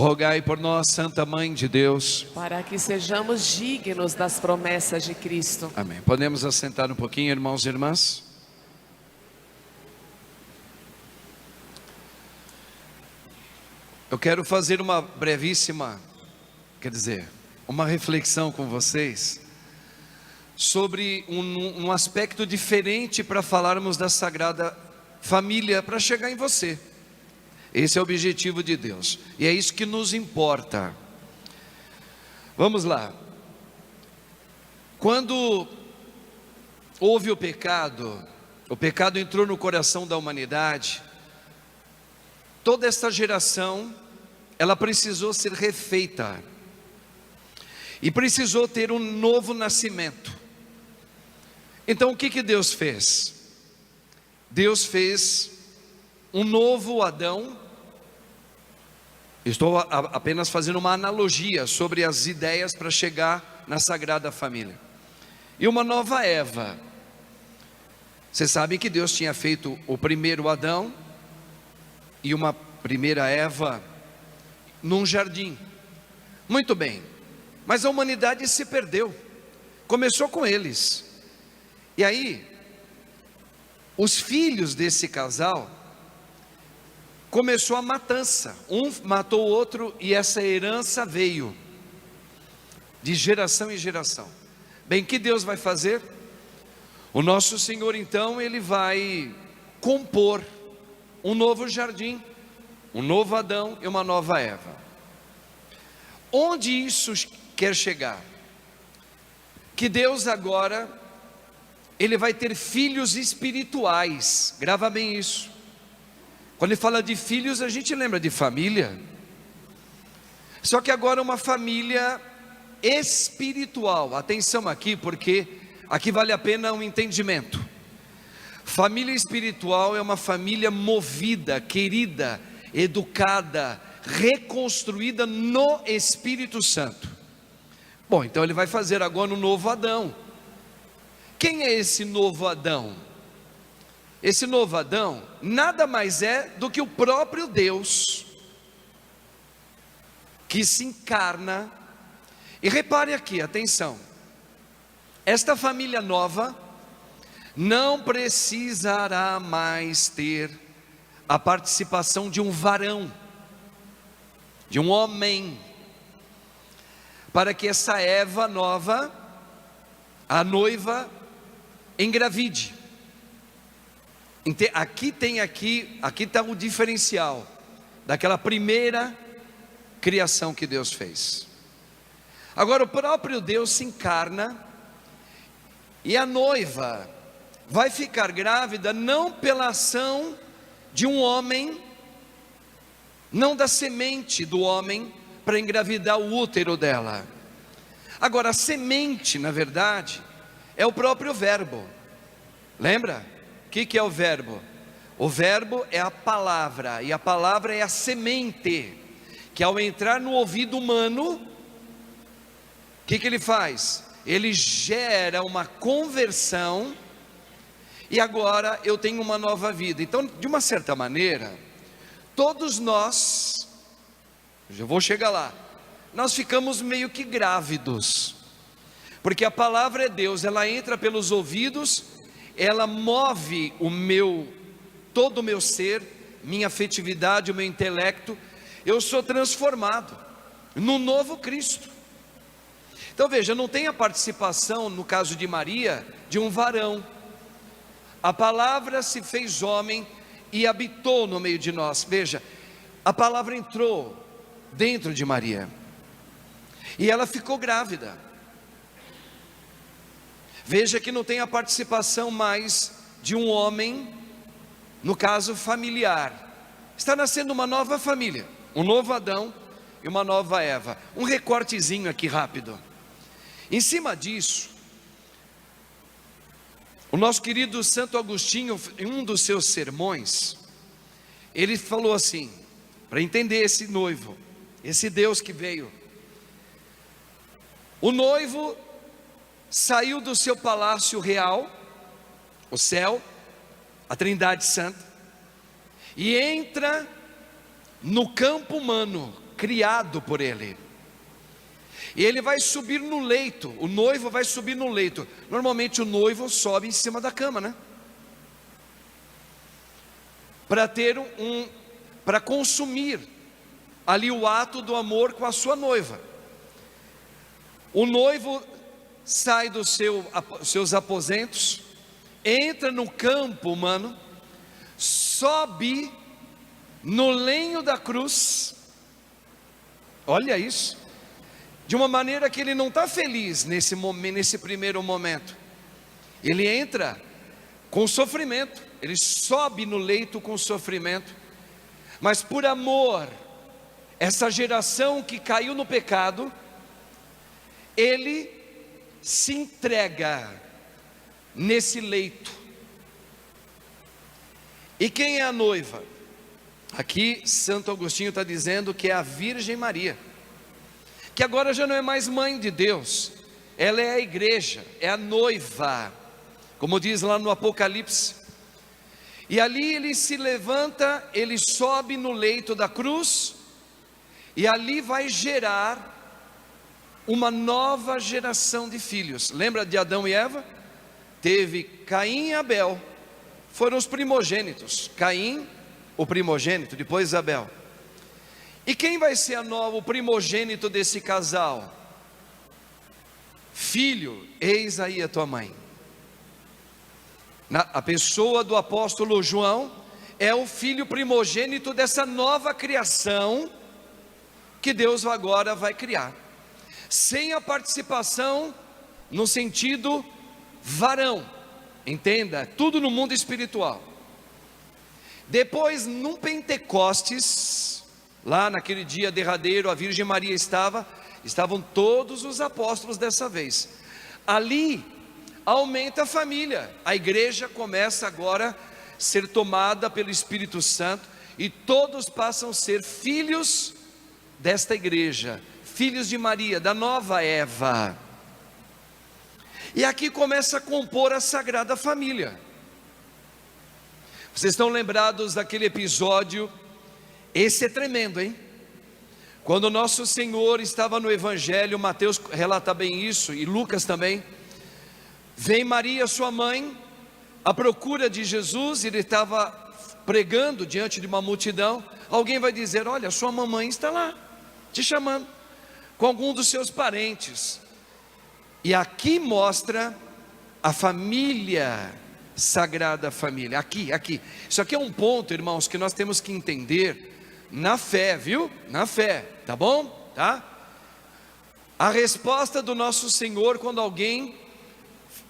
Rogai por nós, Santa Mãe de Deus, para que sejamos dignos das promessas de Cristo. amém. Podemos assentar um pouquinho, irmãos e irmãs? Eu quero fazer uma brevíssima, uma reflexão com vocês sobre um aspecto diferente para falarmos da Sagrada Família, para chegar em você. Esse é o objetivo de Deus, e é isso que nos importa. Vamos lá. Quando houve o pecado entrou no coração da humanidade. Toda esta geração, ela precisou ser refeita, e precisou ter um novo nascimento. Então o que Deus fez? Deus fez um novo Adão. Estou apenas fazendo uma analogia sobre as ideias para chegar na Sagrada Família. E uma nova Eva. Vocês sabem que Deus tinha feito o primeiro Adão e uma primeira Eva num jardim. Muito bem, mas a humanidade se perdeu. Começou com eles. E aí, os filhos desse casal, começou a matança. Um matou o outro, e essa herança veio de geração em geração. Bem, o que Deus vai fazer? O nosso Senhor, então, Ele vai compor um novo jardim, um novo Adão e uma nova Eva. Onde isso quer chegar? Que Deus agora, Ele vai ter filhos espirituais. Grava bem isso. Quando Ele fala de filhos, a gente lembra de família. Só que agora uma família espiritual. Atenção aqui, porque aqui vale a pena um entendimento. Família espiritual é uma família movida, querida, educada, reconstruída no Espírito Santo. Bom, então Ele vai fazer agora um novo Adão. Quem é esse novo Adão? Esse novo Adão nada mais é do que o próprio Deus, que se encarna. E repare aqui, atenção, esta família nova não precisará mais ter a participação de um varão, de um homem, para que essa Eva nova, a noiva, engravide. Aqui está o diferencial daquela primeira criação que Deus fez. Agora o próprio Deus se encarna, e a noiva vai ficar grávida não pela ação de um homem, não da semente do homem para engravidar o útero dela. Agora a semente, na verdade, é o próprio Verbo. Lembra? O que é o Verbo? O Verbo é a palavra, e a palavra é a semente, que ao entrar no ouvido humano, o que ele faz? Ele gera uma conversão, e agora eu tenho uma nova vida. Então, de uma certa maneira, todos nós, já vou chegar lá, nós ficamos meio que grávidos, porque a palavra é Deus, ela entra pelos ouvidos, ela move todo o meu ser, minha afetividade, o meu intelecto. Eu sou transformado no novo Cristo. Então veja, não tem a participação, no caso de Maria, de um varão. A palavra se fez homem e habitou no meio de nós. Veja, a palavra entrou dentro de Maria, e ela ficou grávida. Veja que não tem a participação mais de um homem, no caso familiar. Está nascendo uma nova família, um novo Adão e uma nova Eva. Um recortezinho aqui rápido. Em cima disso, o nosso querido Santo Agostinho, em um dos seus sermões, ele falou assim, para entender esse noivo, esse Deus que veio. O noivo saiu do seu palácio real, o céu, a Trindade Santa, e entra no campo humano, criado por ele. E ele vai subir no leito, o noivo vai subir no leito. Normalmente o noivo sobe em cima da cama, né? Para consumir ali o ato do amor com a sua noiva. O noivo sai dos seus aposentos, entra no campo humano, sobe no lenho da cruz. Olha isso, de uma maneira que ele não está feliz nesse momento, nesse primeiro momento. Ele entra com sofrimento, ele sobe no leito com sofrimento, mas por amor, essa geração que caiu no pecado, ele se entrega nesse leito. E quem é a noiva? Aqui Santo Agostinho está dizendo que é a Virgem Maria, que agora já não é mais mãe de Deus, ela é a igreja, é a noiva, como diz lá no Apocalipse. E ali ele se levanta, ele sobe no leito da cruz, e ali vai gerar uma nova geração de filhos. Lembra de Adão e Eva? Teve Caim e Abel, foram os primogênitos. Caim, o primogênito, depois Abel. E quem vai ser o primogênito desse casal? Filho, eis aí a tua mãe. A pessoa do apóstolo João é o filho primogênito dessa nova criação que Deus agora vai criar, sem a participação no sentido varão, entenda, tudo no mundo espiritual. Depois, num Pentecostes, lá naquele dia derradeiro, a Virgem Maria estavam todos os apóstolos dessa vez. Ali aumenta a família, a igreja começa agora a ser tomada pelo Espírito Santo, e todos passam a ser filhos desta igreja, filhos de Maria, da nova Eva. E aqui começa a compor a Sagrada Família. Vocês estão lembrados daquele episódio? Esse é tremendo, hein? Quando o nosso Senhor estava no Evangelho, Mateus relata bem isso, e Lucas também. Vem Maria, sua mãe, à procura de Jesus. Ele estava pregando diante de uma multidão. Alguém vai dizer: olha, sua mamãe está lá, te chamando, com algum dos seus parentes. E aqui mostra a família, Sagrada Família, aqui, isso aqui é um ponto, irmãos, que nós temos que entender, na fé, viu? Na fé, tá bom? Tá? A resposta do nosso Senhor, quando alguém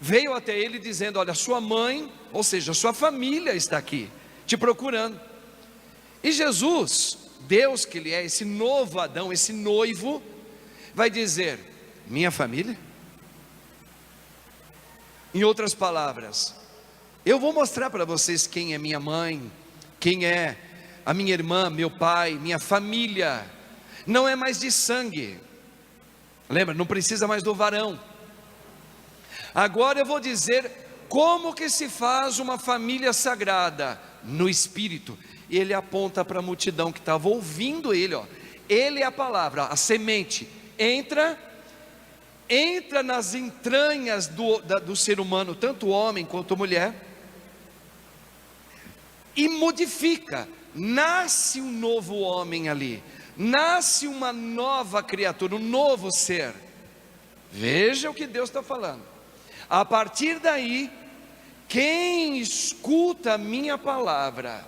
veio até ele dizendo: olha, sua mãe, ou seja, sua família está aqui, te procurando. E Jesus, Deus que Ele é, esse novo Adão, esse noivo, vai dizer: minha família? Em outras palavras, eu vou mostrar para vocês quem é minha mãe, quem é a minha irmã, meu pai, minha família. Não é mais de sangue, lembra, não precisa mais do varão. Agora eu vou dizer como que se faz uma família sagrada, no Espírito. Ele aponta para a multidão que estava ouvindo ele, ó. Ele é a palavra, a semente, entra nas entranhas do ser humano, tanto homem quanto mulher, e modifica, nasce um novo homem ali, nasce uma nova criatura, um novo ser. Veja o que Deus está falando. A partir daí, quem escuta a minha palavra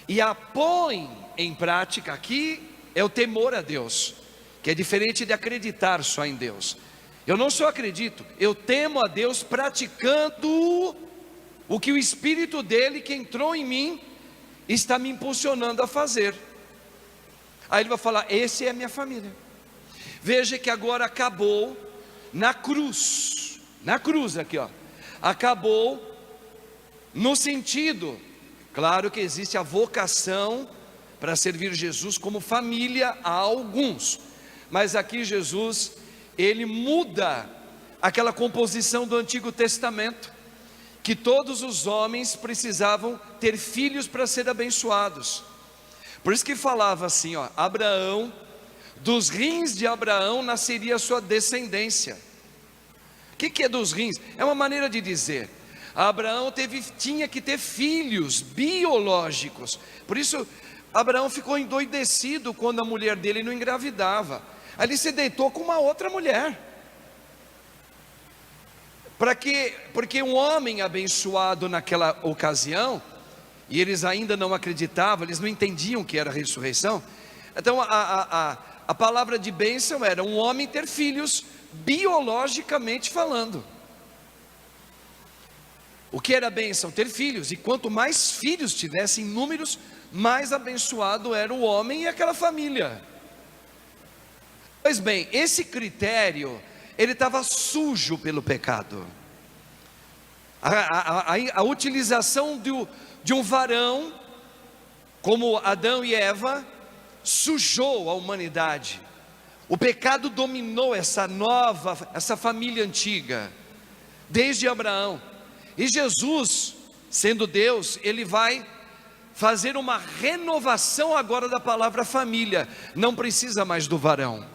e a põe em prática, aqui é o temor a Deus, que é diferente de acreditar só em Deus. Eu não só acredito, eu temo a Deus praticando o que o Espírito dele, que entrou em mim, está me impulsionando a fazer. Aí ele vai falar: esse é a minha família. Veja que agora acabou na cruz aqui, ó, acabou no sentido, claro que existe a vocação para servir Jesus como família a alguns, mas aqui Jesus, ele muda aquela composição do Antigo Testamento, que todos os homens precisavam ter filhos para ser abençoados, Por isso que falava assim, ó, Abraão, dos rins de Abraão nasceria a sua descendência. O que é dos rins? É uma maneira de dizer, Abraão tinha que ter filhos biológicos. Por isso Abraão ficou endoidecido quando a mulher dele não engravidava. Aí ele se deitou com uma outra mulher. Porque um homem abençoado naquela ocasião, e eles ainda não acreditavam, eles não entendiam que era a ressurreição. Então a palavra de bênção era um homem ter filhos biologicamente falando. O que era bênção? Ter filhos. E quanto mais filhos tivessem números, mais abençoado era o homem e aquela família. Pois bem, esse critério, ele estava sujo pelo pecado. A utilização de um varão, como Adão e Eva, sujou a humanidade. O pecado dominou essa família antiga, desde Abraão. E Jesus, sendo Deus, ele vai fazer uma renovação agora da palavra família. Não precisa mais do varão.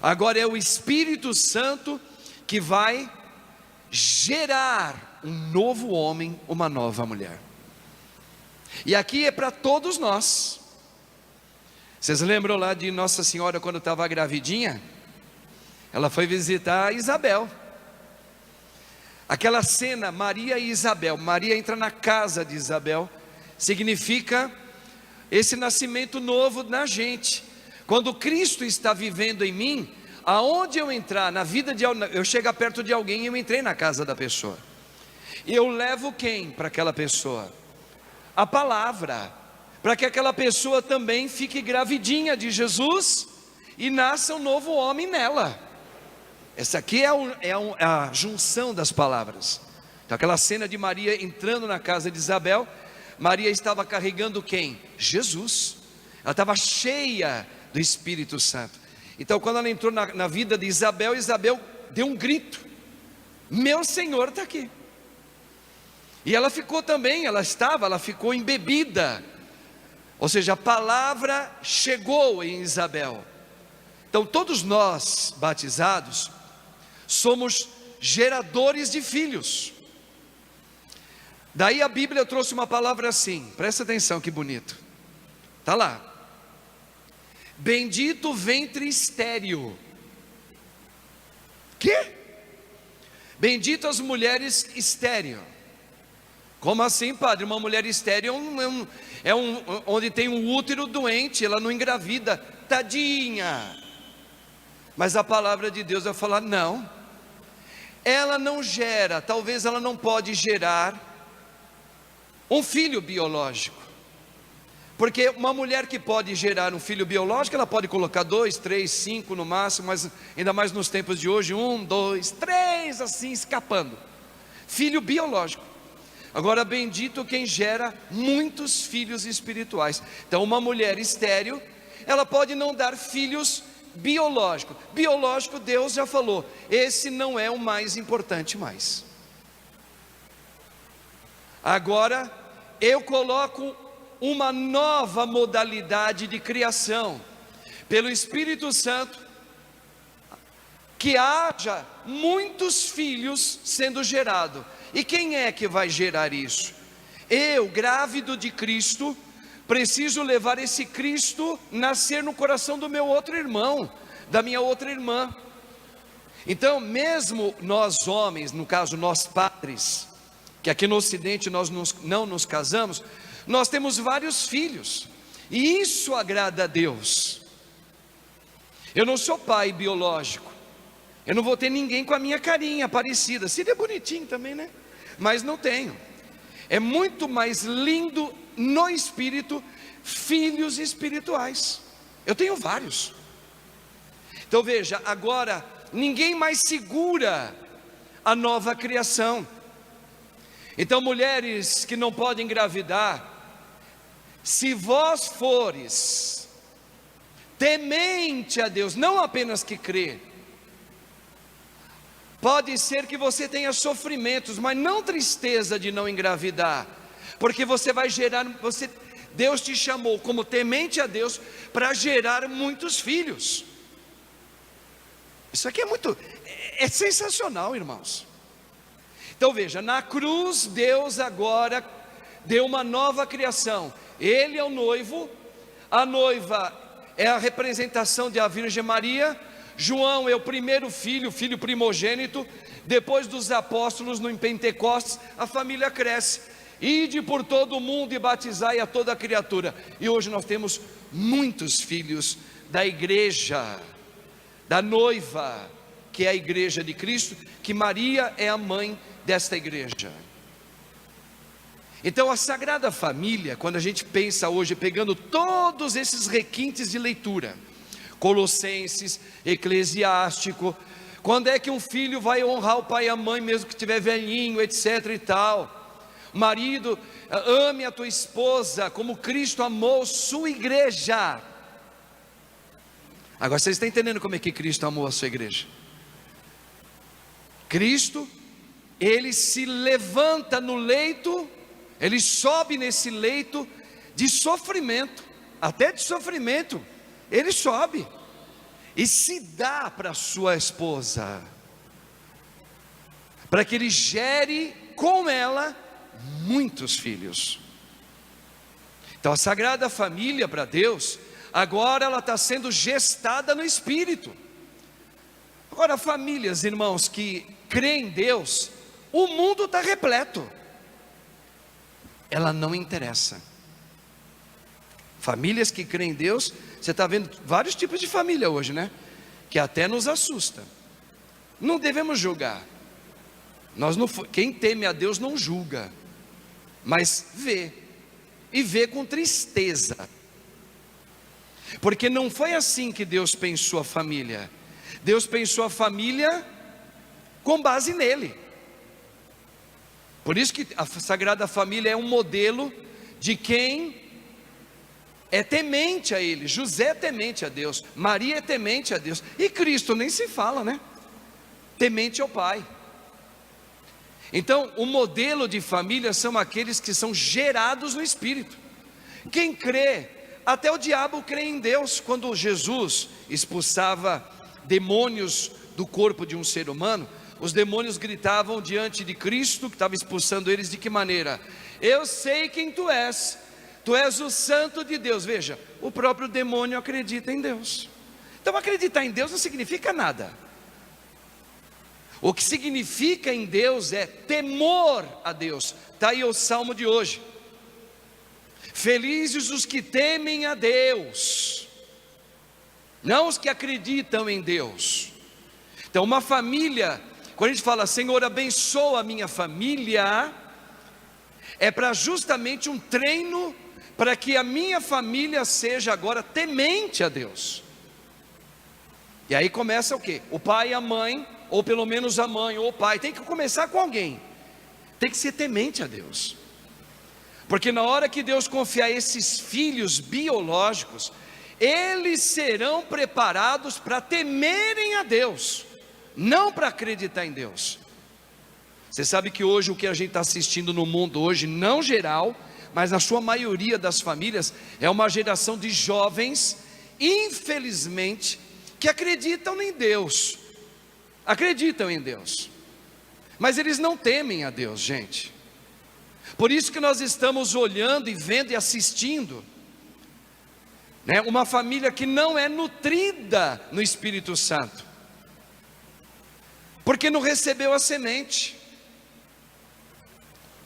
Agora é o Espírito Santo que vai gerar um novo homem, uma nova mulher. E aqui é para todos nós. Vocês lembram lá de Nossa Senhora quando estava gravidinha? Ela foi visitar Isabel. Aquela cena, Maria e Isabel. Maria entra na casa de Isabel. Significa esse nascimento novo na gente. Quando Cristo está vivendo em mim, aonde eu entrar, na vida de alguém, eu chego perto de alguém e eu entrei na casa da pessoa. E eu levo quem para aquela pessoa? A palavra, para que aquela pessoa também fique gravidinha de Jesus e nasça um novo homem nela. Essa aqui é a junção das palavras. Então aquela cena de Maria entrando na casa de Isabel, Maria estava carregando quem? Jesus. Ela estava cheia do Espírito Santo. Então quando ela entrou na vida de Isabel, Isabel deu um grito: meu Senhor está aqui. E ela ficou também, ela ficou embebida. Ou seja, a palavra chegou em Isabel. Então todos nós batizados somos geradores de filhos. Daí a Bíblia trouxe uma palavra assim, presta atenção que bonito. Está lá: bendito o ventre estéril. Que? Bendito as mulheres estéril. Como assim, padre? Uma mulher estéril onde tem um útero doente, ela não engravida. Tadinha. Mas a palavra de Deus vai falar: não, ela não gera, talvez ela não pode gerar um filho biológico. Porque uma mulher que pode gerar um filho biológico, ela pode colocar 2, 3, 5 no máximo, mas ainda mais nos tempos de hoje, 1, 2, 3, assim escapando. Filho biológico. Agora, bendito quem gera muitos filhos espirituais. Então uma mulher estéril, ela pode não dar filhos biológicos. Biológico, Deus já falou, esse não é o mais importante mais. Agora eu coloco uma nova modalidade de criação, pelo Espírito Santo, que haja muitos filhos sendo gerados. E quem é que vai gerar isso? Eu, grávido de Cristo, preciso levar esse Cristo nascer no coração do meu outro irmão, da minha outra irmã. Então, mesmo nós homens, no caso nós padres, que aqui no Ocidente nós não nos casamos, nós temos vários filhos, e isso agrada a Deus. Eu não sou pai biológico, eu não vou ter ninguém com a minha carinha parecida. Seria bonitinho também, né? Mas não tenho. É muito mais lindo no espírito, filhos espirituais. Eu tenho vários. Então veja, agora ninguém mais segura a nova criação. Então mulheres que não podem engravidar, se vós fores temente a Deus, não apenas que crê, pode ser que você tenha sofrimentos, mas não tristeza de não engravidar, porque você vai gerar, Deus te chamou como temente a Deus para gerar muitos filhos. Isso aqui é sensacional, irmãos. Então veja, na cruz Deus agora deu uma nova criação. Ele é o noivo, a noiva é a representação da Virgem Maria, João é o primeiro filho, filho primogênito. Depois dos apóstolos no Pentecostes, a família cresce. Ide por todo o mundo e batizai a toda a criatura. E hoje nós temos muitos filhos da igreja, da noiva, que é a igreja de Cristo, que Maria é a mãe desta igreja. Então a Sagrada Família, quando a gente pensa hoje, pegando todos esses requintes de leitura, Colossenses, Eclesiástico, quando é que um filho vai honrar o pai e a mãe, mesmo que estiver velhinho, etc e tal. Marido, ame a tua esposa como Cristo amou sua igreja. Agora vocês estão entendendo como é que Cristo amou a sua igreja? Cristo, ele se levanta no leito, ele sobe nesse leito de sofrimento, até de sofrimento, ele sobe e se dá para sua esposa, para que ele gere com ela muitos filhos. Então a Sagrada Família para Deus, agora ela está sendo gestada no Espírito. Agora famílias, irmãos, que creem em Deus, o mundo está repleto, ela não interessa. Famílias que creem em Deus, você está vendo vários tipos de família hoje, né? Que até nos assusta. Não devemos julgar. Quem teme a Deus não julga, mas vê, e vê com tristeza, porque não foi assim que Deus pensou a família. Deus pensou a família com base nele. Por isso que a Sagrada Família é um modelo de quem é temente a ele. José é temente a Deus, Maria é temente a Deus, e Cristo nem se fala, né? Temente ao Pai. Então o modelo de família são aqueles que são gerados no Espírito. Quem crê, até o diabo crê em Deus. Quando Jesus expulsava demônios do corpo de um ser humano, os demônios gritavam diante de Cristo, que estava expulsando eles, de que maneira? Eu sei quem tu és o santo de Deus. Veja, o próprio demônio acredita em Deus. Então acreditar em Deus não significa nada. O que significa em Deus é temor a Deus. Está aí o salmo de hoje: felizes os que temem a Deus, não os que acreditam em Deus. Então uma família, quando a gente fala Senhor abençoa a minha família, é para justamente um treino para que a minha família seja agora temente a Deus. E aí começa o quê? O pai e a mãe, ou pelo menos a mãe ou o pai, tem que começar com alguém, tem que ser temente a Deus. Porque na hora que Deus confiar esses filhos biológicos, eles serão preparados para temerem a Deus, não para acreditar em Deus. Você sabe que hoje o que a gente está assistindo no mundo hoje, não geral, mas na sua maioria das famílias, é uma geração de jovens, infelizmente, que acreditam em Deus, mas eles não temem a Deus, gente. Por isso que nós estamos olhando e vendo e assistindo, né, uma família que não é nutrida no Espírito Santo, porque não recebeu a semente.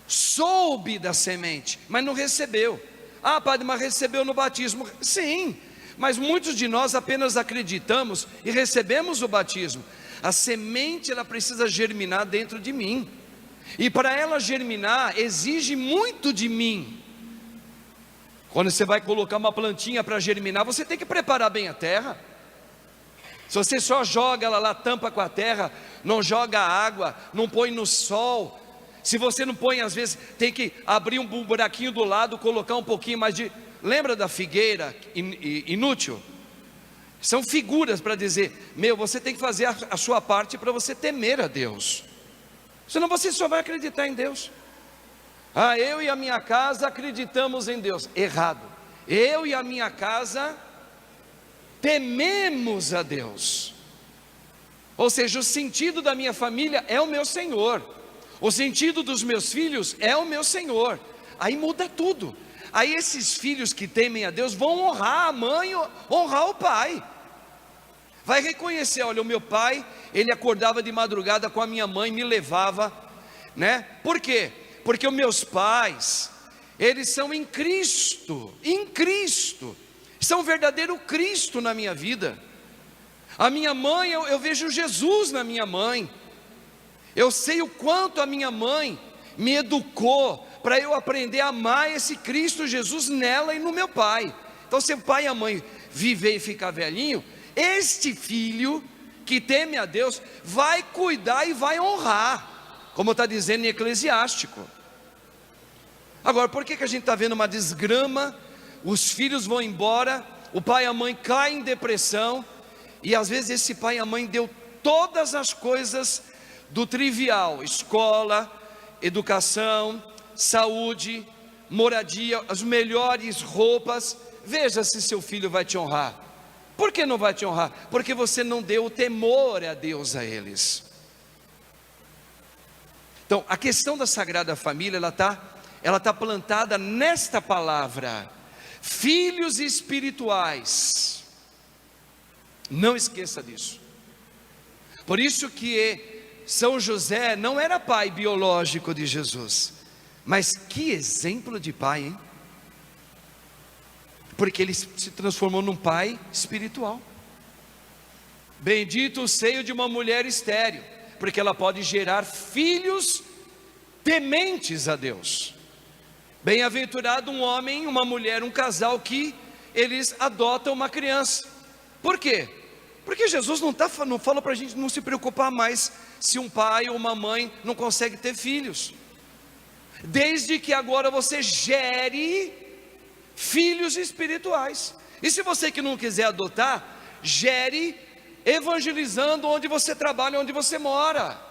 Soube da semente, mas não recebeu. Ah, padre, mas recebeu no batismo. Sim, mas muitos de nós apenas acreditamos e recebemos o batismo. A semente, ela precisa germinar dentro de mim, e para ela germinar exige muito de mim. Quando você vai colocar uma plantinha para germinar, você tem que preparar bem a terra. Se você só joga ela lá, tampa com a terra, não joga água, não põe no sol, se você não põe, às vezes tem que abrir um buraquinho do lado, colocar um pouquinho mais de... Lembra da figueira inútil? São figuras para dizer, você tem que fazer a sua parte para você temer a Deus, senão você só vai acreditar em Deus. Ah, eu e a minha casa acreditamos em Deus. Errado. Eu e a minha casa tememos a Deus. Ou seja, o sentido da minha família é o meu Senhor. O sentido dos meus filhos é o meu Senhor. Aí muda tudo. Aí esses filhos que temem a Deus vão honrar a mãe, honrar o pai. Vai reconhecer, olha, o meu pai, ele acordava de madrugada com a minha mãe, me levava, né? Por quê? Porque os meus pais, eles são em Cristo, são o verdadeiro Cristo na minha vida. A minha mãe, eu vejo Jesus na minha mãe. Eu sei o quanto a minha mãe me educou para eu aprender a amar esse Cristo Jesus nela e no meu pai. Então, se o pai e a mãe viver e ficar velhinho, este filho que teme a Deus vai cuidar e vai honrar, como está dizendo em Eclesiástico. Agora, por que a gente está vendo uma desgrama? Os filhos vão embora, o pai e a mãe caem em depressão, e às vezes esse pai e a mãe deu todas as coisas do trivial: escola, educação, saúde, moradia, as melhores roupas. Veja se seu filho vai te honrar. Por que não vai te honrar? Porque você não deu o temor a Deus a eles. Então, a questão da Sagrada Família, ela tá plantada nesta palavra: filhos espirituais. Não esqueça disso. Por isso que São José não era pai biológico de Jesus, mas que exemplo de pai, hein? Porque ele se transformou num pai espiritual. Bendito o seio de uma mulher estéril, porque ela pode gerar filhos tementes a Deus. Bem-aventurado um homem, uma mulher, um casal que eles adotam uma criança. Por quê? Porque Jesus não fala para a gente não se preocupar mais se um pai ou uma mãe não consegue ter filhos, desde que agora você gere filhos espirituais. E se você que não quiser adotar, gere evangelizando onde você trabalha, onde você mora.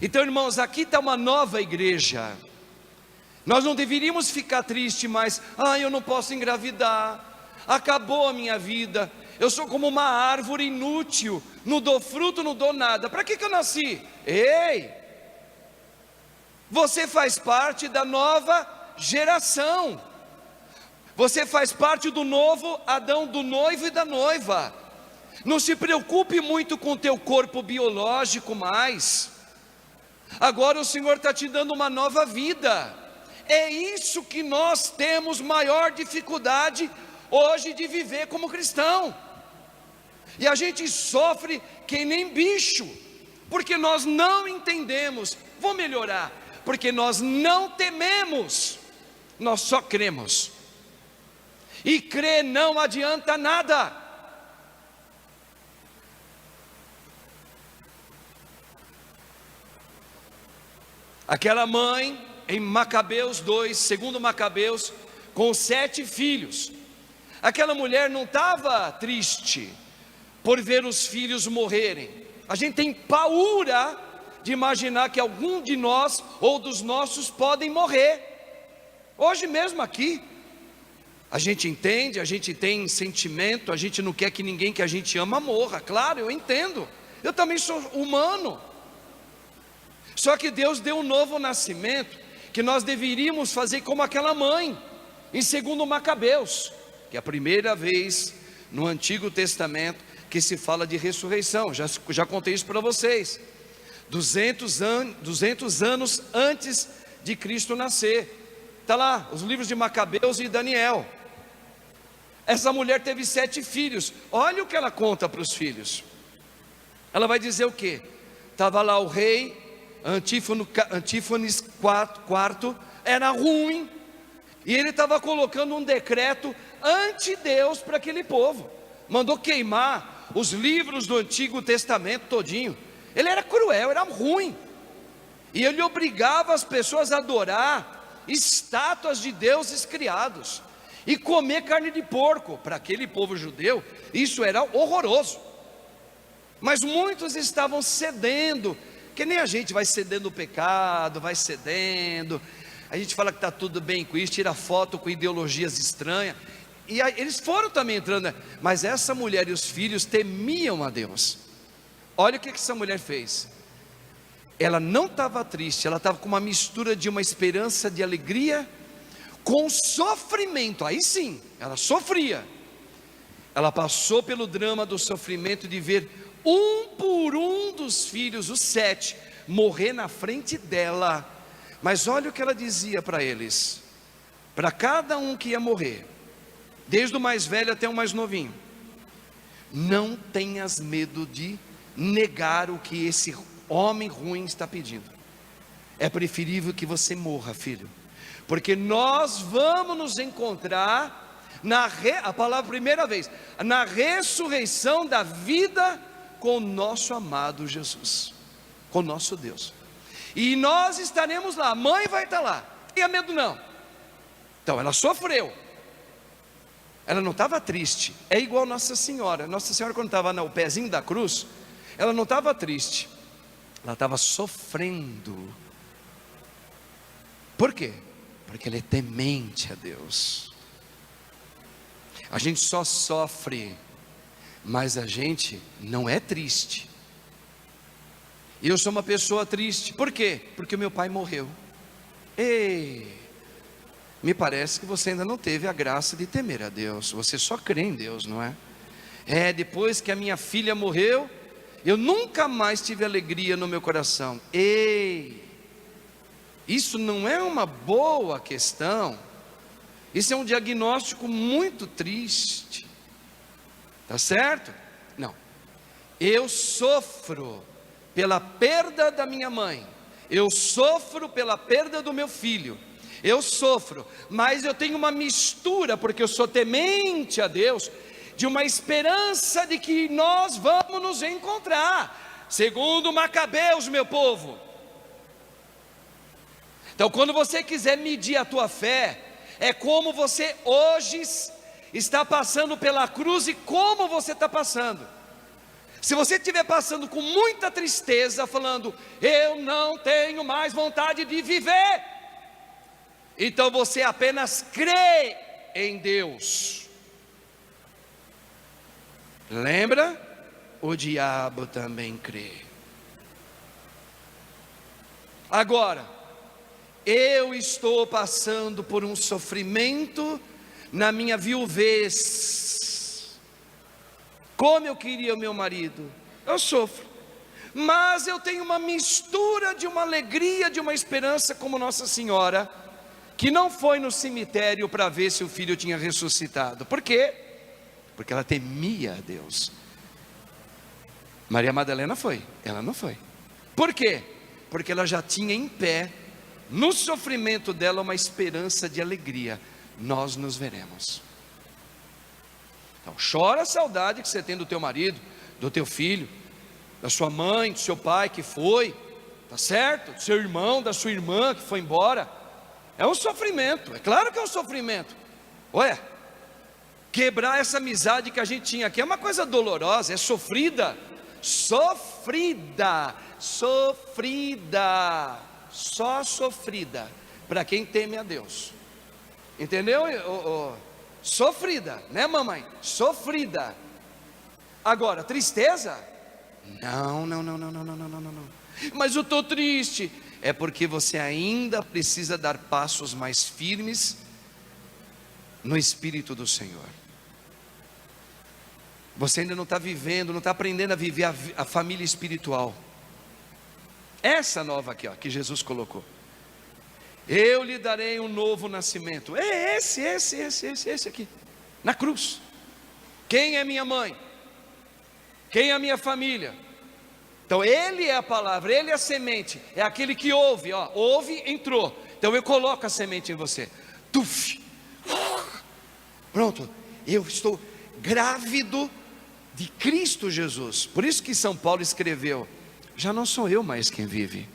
Então, irmãos, aqui está uma nova igreja. Nós não deveríamos ficar tristes mais. Eu não posso engravidar, acabou a minha vida, eu sou como uma árvore inútil, não dou fruto, não dou nada. Para que eu nasci? Ei, você faz parte da nova geração. Você faz parte do novo Adão, do noivo e da noiva. Não se preocupe muito com o teu corpo biológico mais. Agora o Senhor está te dando uma nova vida. É isso que nós temos maior dificuldade hoje de viver como cristão. E a gente sofre que nem bicho, porque nós não entendemos. Vou melhorar, porque nós não tememos, nós só cremos. E crer não adianta nada. Aquela mãe em Macabeus 2, segundo Macabeus, com 7 filhos. Aquela mulher não estava triste por ver os filhos morrerem. A gente tem paura de imaginar que algum de nós ou dos nossos podem morrer. Hoje mesmo aqui, a gente entende, a gente tem sentimento, a gente não quer que ninguém que a gente ama morra. Claro, eu entendo, eu também sou humano. Só que Deus deu um novo nascimento, que nós deveríamos fazer como aquela mãe, em 2 Macabeus, que é a primeira vez no Antigo Testamento que se fala de ressurreição. Já contei isso para vocês. 200 anos antes de Cristo nascer. Está lá, os livros de Macabeus e Daniel. Essa mulher teve 7 filhos. Olha o que ela conta para os filhos. Ela vai dizer o quê? Estava lá o rei Antífones IV, era ruim, e ele estava colocando um decreto anti-Deus para aquele povo. Mandou queimar os livros do Antigo Testamento todinho. Ele era cruel, era ruim, e ele obrigava as pessoas a adorar estátuas de deuses criados e comer carne de porco. Para aquele povo judeu, isso era horroroso. Mas muitos estavam cedendo, porque nem a gente vai cedendo o pecado, vai cedendo, a gente fala que está tudo bem com isso, tira foto com ideologias estranhas, e aí, eles foram também entrando, né? Mas essa mulher e os filhos temiam a Deus. Olha o que essa mulher fez. Ela não estava triste, ela estava com uma mistura de uma esperança, de alegria, com sofrimento. Aí sim, ela sofria. Ela passou pelo drama do sofrimento de ver um por um dos filhos, os 7, morrer na frente dela. Mas olha o que ela dizia para eles, para cada um que ia morrer, desde o mais velho até o mais novinho: não tenhas medo de negar o que esse homem ruim está pedindo. É preferível que você morra, filho, porque nós vamos nos encontrar a palavra primeira vez, na ressurreição da vida com o nosso amado Jesus, com o nosso Deus, e nós estaremos lá, a mãe vai estar lá, não tenha medo não. Então ela sofreu, ela não estava triste, é igual Nossa Senhora. Nossa Senhora, quando estava no pezinho da cruz, ela não estava triste, ela estava sofrendo. Por quê? Porque ela é temente a Deus. A gente só sofre, mas a gente não é triste. E eu sou uma pessoa triste, por quê? Porque o meu pai morreu. Ei, me parece que você ainda não teve a graça de temer a Deus, você só crê em Deus, não é? Depois que a minha filha morreu, eu nunca mais tive alegria no meu coração. Ei, isso não é uma boa questão, isso é um diagnóstico muito triste, tá certo? Não, eu sofro pela perda da minha mãe, eu sofro pela perda do meu filho, eu sofro, mas eu tenho uma mistura, porque eu sou temente a Deus, de uma esperança de que nós vamos nos encontrar, segundo Macabeus, meu povo. Então, quando você quiser medir a tua fé, é como você hoje está passando pela cruz e como você está passando. Se você estiver passando com muita tristeza, falando, eu não tenho mais vontade de viver, então você apenas crê em Deus. Lembra? O diabo também crê. Agora, eu estou passando por um sofrimento na minha viuvez. Como eu queria o meu marido, eu sofro, mas eu tenho uma mistura de uma alegria, de uma esperança, como Nossa Senhora, que não foi no cemitério para ver se o filho tinha ressuscitado. Por quê? Porque ela temia a Deus. Maria Madalena foi, ela não foi. Por quê? Porque ela já tinha em pé, no sofrimento dela, uma esperança de alegria. Nós nos veremos. Então chora a saudade que você tem do teu marido, do teu filho, da sua mãe, do seu pai que foi, tá certo? Do seu irmão, da sua irmã que foi embora. É um sofrimento, é claro que é um sofrimento. Ué, quebrar essa amizade que a gente tinha aqui é uma coisa dolorosa, é sofrida. Sofrida, sofrida, só sofrida para quem teme a Deus. Entendeu? Sofrida, né, mamãe? Sofrida. Agora, tristeza? Não. Mas eu estou triste. É porque você ainda precisa dar passos mais firmes no Espírito do Senhor. Você ainda não está vivendo, não está aprendendo a viver a família espiritual. Essa nova aqui, ó, que Jesus colocou. Eu lhe darei um novo nascimento. É esse aqui, na cruz. Quem é minha mãe? Quem é a minha família? Então Ele é a palavra, Ele é a semente. É aquele que ouve, ó, ouve, entrou. Então eu coloco a semente em você. Tuf. Pronto, eu estou grávido de Cristo Jesus. Por isso que São Paulo escreveu, já não sou eu mais quem vive.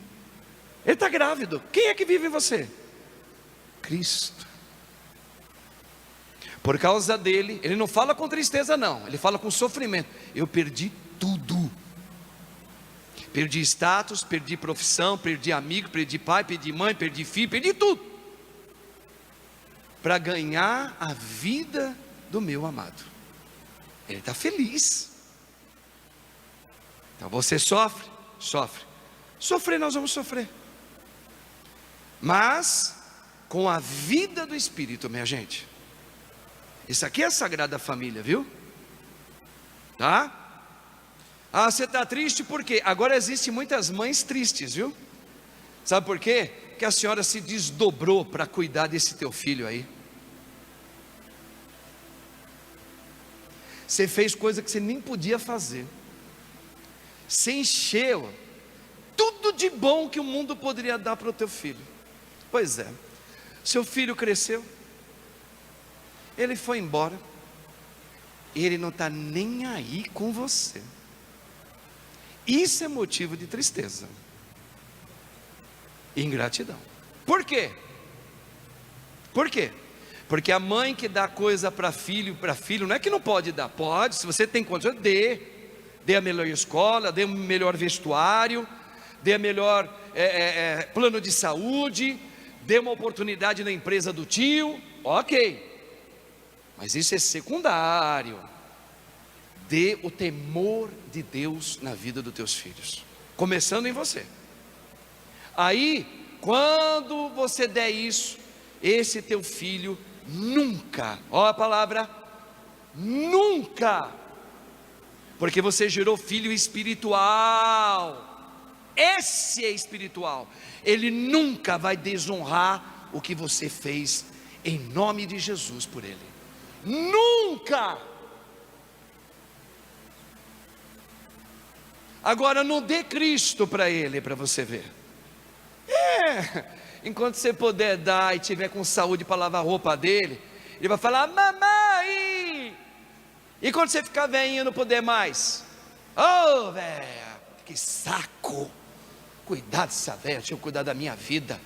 Ele está grávido. Quem é que vive em você? Cristo. Por causa dele, ele não fala com tristeza não, ele fala com sofrimento. Eu perdi tudo. Perdi status, perdi profissão, perdi amigo, perdi pai, perdi mãe, perdi filho, perdi tudo, para ganhar a vida do meu amado. Ele está feliz. Então você sofre, sofrer nós vamos sofrer, mas com a vida do Espírito, minha gente. Isso aqui é a Sagrada Família, viu? Tá? Ah, você está triste por quê? Agora existem muitas mães tristes, viu? Sabe por quê? Que a senhora se desdobrou para cuidar desse teu filho aí. Você fez coisa que você nem podia fazer. Você encheu tudo de bom que o mundo poderia dar para o teu filho. Pois é, seu filho cresceu, ele foi embora, e ele não está nem aí com você. Isso é motivo de tristeza, ingratidão. Por quê? Por quê? Porque a mãe que dá coisa para filho, não é que não pode dar, pode, se você tem condições, dê a melhor escola, dê o melhor vestuário, dê a melhor plano de saúde, dê uma oportunidade na empresa do tio, ok, mas isso é secundário. Dê o temor de Deus na vida dos teus filhos, começando em você. Aí, quando você der isso, esse teu filho nunca, ó a palavra, nunca, porque você gerou filho espiritual, esse é espiritual, ele nunca vai desonrar o que você fez em nome de Jesus por ele, nunca. Agora não dê Cristo para ele, para você ver. Enquanto você puder dar e tiver com saúde para lavar a roupa dele, ele vai falar, mamãe. E quando você ficar velhinho e não puder mais, ô velha, que saco, cuidado dessa velha, deixa eu cuidar da minha vida.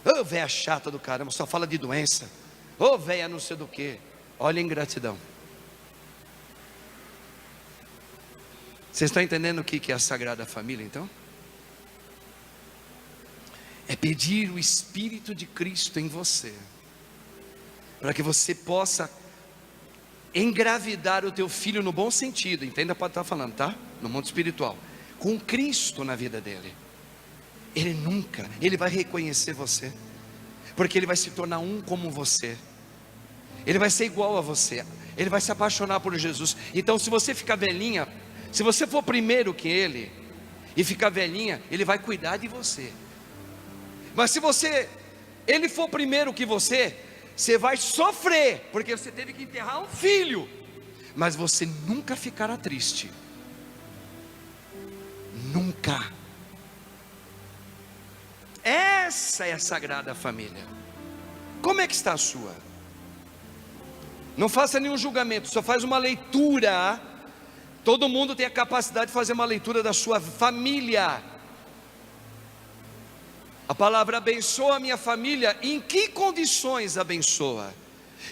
Ô velha chata do caramba, só fala de doença. Ô velha não sei do que. Olha a ingratidão. Vocês estão entendendo o que é a Sagrada Família então? É pedir o Espírito de Cristo em você, para que você possa engravidar o teu filho no bom sentido, entenda para estar falando, tá? No mundo espiritual, com Cristo na vida dele. Ele vai reconhecer você, porque ele vai se tornar um como você, ele vai ser igual a você, ele vai se apaixonar por Jesus. Então se você ficar velhinha, se você for primeiro que ele, e ficar velhinha, ele vai cuidar de você. Mas se ele for primeiro que você vai sofrer, porque você teve que enterrar um filho, mas você nunca ficará triste, nunca. Essa é a Sagrada Família. Como é que está a sua? Não faça nenhum julgamento, só faz uma leitura. Todo mundo tem a capacidade de fazer uma leitura da sua família. A palavra abençoa a minha família. Em que condições abençoa?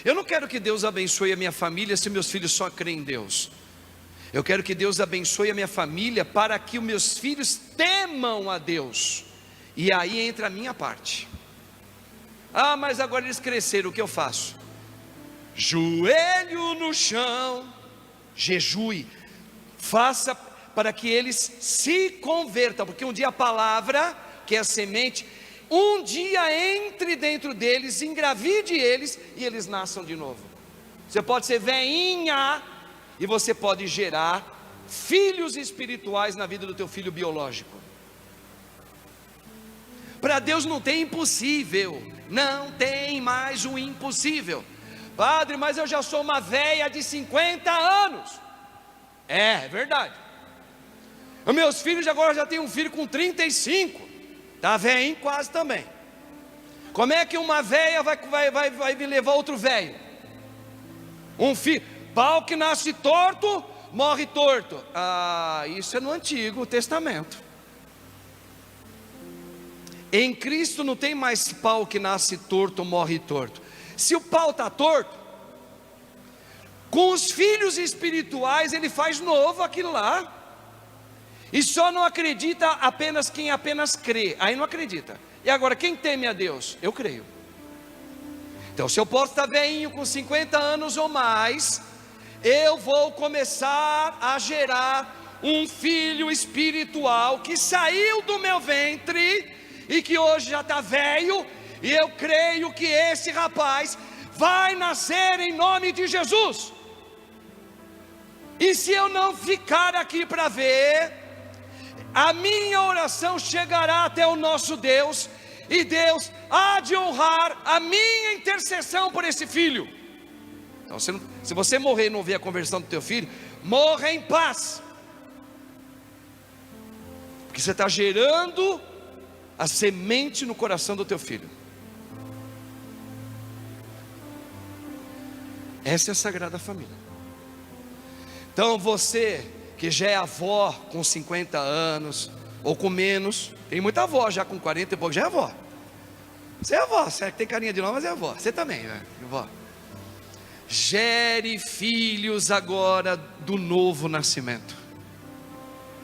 Eu não quero que Deus abençoe a minha família se meus filhos só creem em Deus. Eu quero que Deus abençoe a minha família para que os meus filhos temam a Deus. E aí entra a minha parte. Ah, mas agora eles cresceram, o que eu faço? Joelho no chão, jejue, faça para que eles se convertam, porque um dia a palavra, que é a semente, um dia entre dentro deles, engravide eles e eles nasçam de novo. Você pode ser veinha e você pode gerar filhos espirituais na vida do teu filho biológico. Para Deus não tem impossível, não tem mais o impossível. Padre, mas eu já sou uma véia de 50 anos. É verdade. Os meus filhos agora já tem um filho com 35. Está velhinho quase também. Como é que uma véia vai me levar outro velho? Um filho, pau que nasce torto, morre torto. Ah, isso é no Antigo Testamento. Em Cristo não tem mais pau que nasce torto, morre torto. Se o pau está torto, com os filhos espirituais ele faz novo aquilo lá. E só não acredita apenas quem apenas crê. Aí não acredita. E agora, quem teme a Deus? Eu creio. Então, se eu posso estar velhinho com 50 anos ou mais, eu vou começar a gerar um filho espiritual que saiu do meu ventre e que hoje já está velho. E eu creio que esse rapaz vai nascer em nome de Jesus. E se eu não ficar aqui para ver, a minha oração chegará até o nosso Deus, e Deus há de honrar a minha intercessão por esse filho. Então, se você morrer e não ver a conversão do teu filho, morra em paz, porque você está gerando a semente no coração do teu filho. Essa é a Sagrada Família. Então você que já é avó com 50 anos ou com menos, tem muita avó já com 40 e pouco, já é avó. Você é avó, você tem carinha de nova, mas é avó. Você também, né, avó? Gere filhos agora do novo nascimento.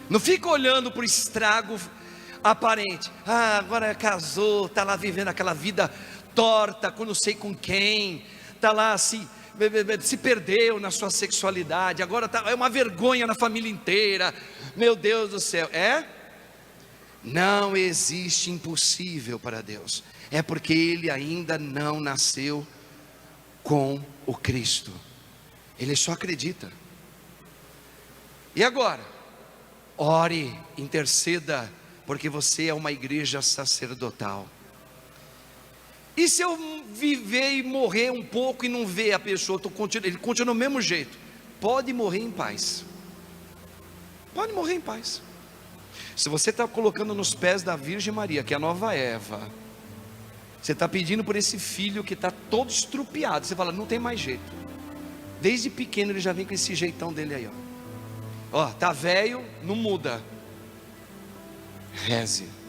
Não fica olhando para o estrago aparente. Ah, agora casou, está lá vivendo aquela vida torta com não sei com quem, está lá assim, se perdeu na sua sexualidade, agora é uma vergonha na família inteira. Meu Deus do céu, não existe impossível para Deus. É porque Ele ainda não nasceu com o Cristo. Ele só acredita. E agora? Ore, interceda, porque você é uma igreja sacerdotal. E se eu viver e morrer um pouco e não ver a pessoa, ele continua do mesmo jeito, pode morrer em paz. Pode morrer em paz. Se você está colocando nos pés da Virgem Maria, que é a nova Eva, você está pedindo por esse filho que está todo estrupiado, você fala, não tem mais jeito. Desde pequeno ele já vem com esse jeitão dele aí, ó, tá velho, não muda. Reze.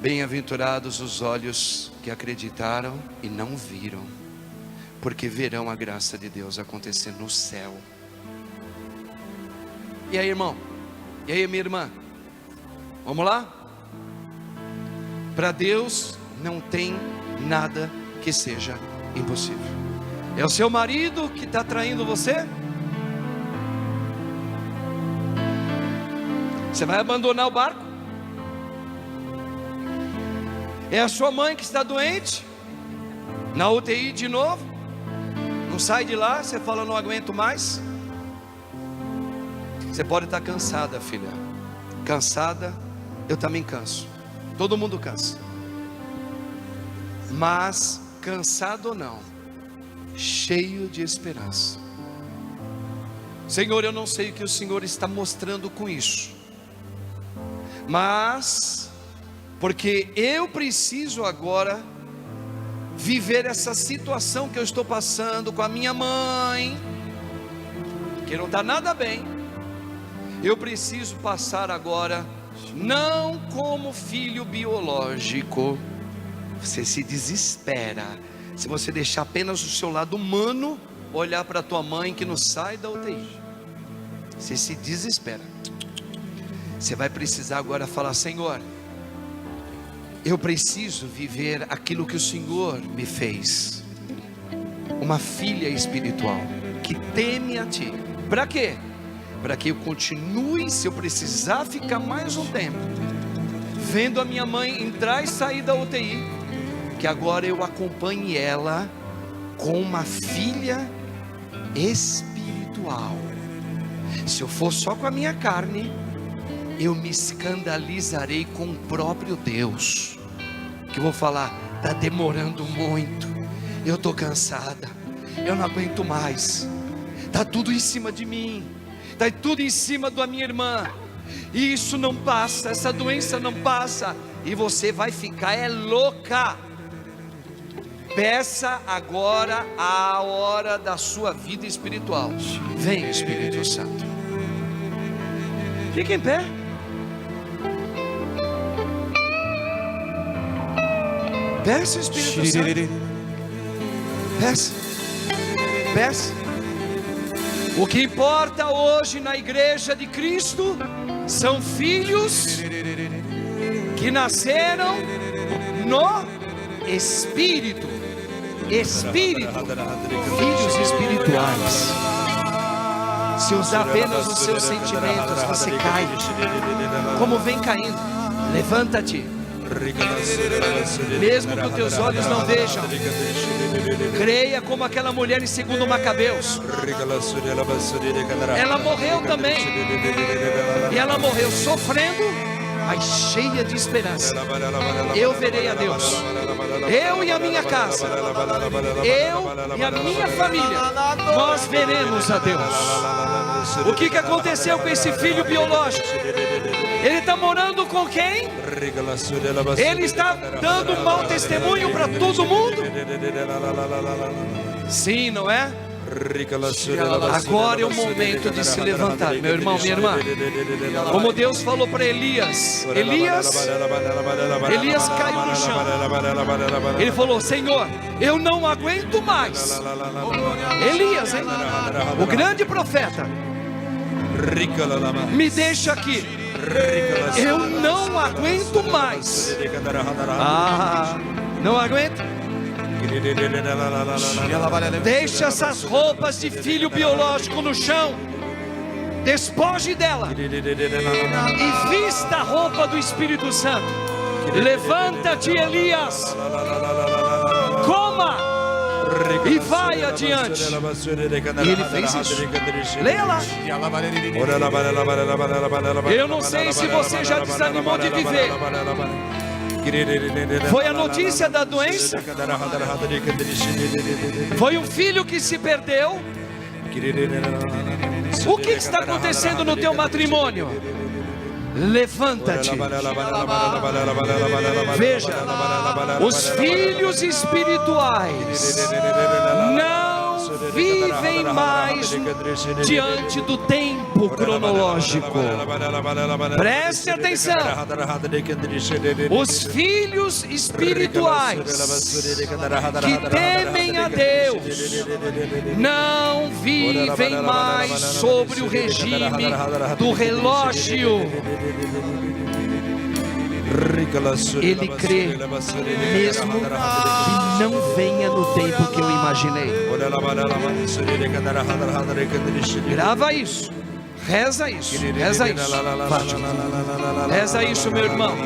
Bem-aventurados os olhos que acreditaram e não viram, porque verão a graça de Deus acontecer no céu. E aí, irmão? E aí, minha irmã? Vamos lá? Para Deus não tem nada que seja impossível. É o seu marido que está traindo você? Você vai abandonar o barco? É a sua mãe que está doente, na UTI de novo, não sai de lá, você fala, não aguento mais. Você pode estar cansada, filha, cansada, eu também canso, todo mundo cansa. Mas, cansado ou não, cheio de esperança. Senhor, eu não sei o que o Senhor está mostrando com isso, mas porque eu preciso agora viver essa situação que eu estou passando com a minha mãe, que não está nada bem. Eu preciso passar agora, não como filho biológico. Você se desespera se você deixar apenas o seu lado humano olhar para a tua mãe que não sai da UTI. Você se desespera. Você vai precisar agora falar, Senhor, eu preciso viver aquilo que o Senhor me fez. Uma filha espiritual que teme a Ti. Para quê? Para que eu continue, se eu precisar ficar mais um tempo, vendo a minha mãe entrar e sair da UTI, que agora eu acompanhe ela com uma filha espiritual. Se eu for só com a minha carne, eu me escandalizarei com o próprio Deus, que eu vou falar, está demorando muito, eu estou cansada, eu não aguento mais, está tudo em cima de mim, está tudo em cima da minha irmã, e isso não passa, essa doença não passa, e você vai ficar louca. Peça agora a hora da sua vida espiritual. Vem, Espírito Santo. Fique em pé. Peça, Espírito Santo. Peça. Peça. O que importa hoje na igreja de Cristo são filhos que nasceram no Espírito. Espírito, filhos espirituais. Se usar apenas os seus sentimentos, você cai. Como vem caindo, levanta-te. Mesmo que os teus olhos não vejam, creia como aquela mulher em 2 Macabeus. Ela morreu também, e ela morreu sofrendo, mas cheia de esperança. Eu verei a Deus, eu e a minha casa, eu e a minha família, nós veremos a Deus. O que aconteceu com esse filho biológico? Ele está morando com quem? Ele está dando um mau testemunho para todo mundo? Sim, não é? Agora é o momento de se levantar, meu irmão, minha irmã. Como Deus falou para Elias, Elias caiu no chão. Ele falou: Senhor, eu não aguento mais. Elias, hein? O grande profeta, me deixa aqui, eu não aguento mais. Não aguento. Deixa essas roupas de filho biológico no chão, despoje dela e vista a roupa do Espírito Santo. Levanta-te, Elias, coma e vai adiante. E ele fez isso. Leia lá. Eu não sei se você já desanimou de viver. Foi a notícia da doença, foi um filho que se perdeu. O que está acontecendo no teu matrimônio? Levanta-te. Veja, os filhos espirituais não vivem mais diante do tempo cronológico. Preste atenção. Os filhos espirituais que temem a Deus não vivem mais sobre o regime do relógio. Ele crê, mesmo que não venha no tempo que eu imaginei. Grava isso, reza isso, reza isso, Fátima. Reza isso, meu irmão.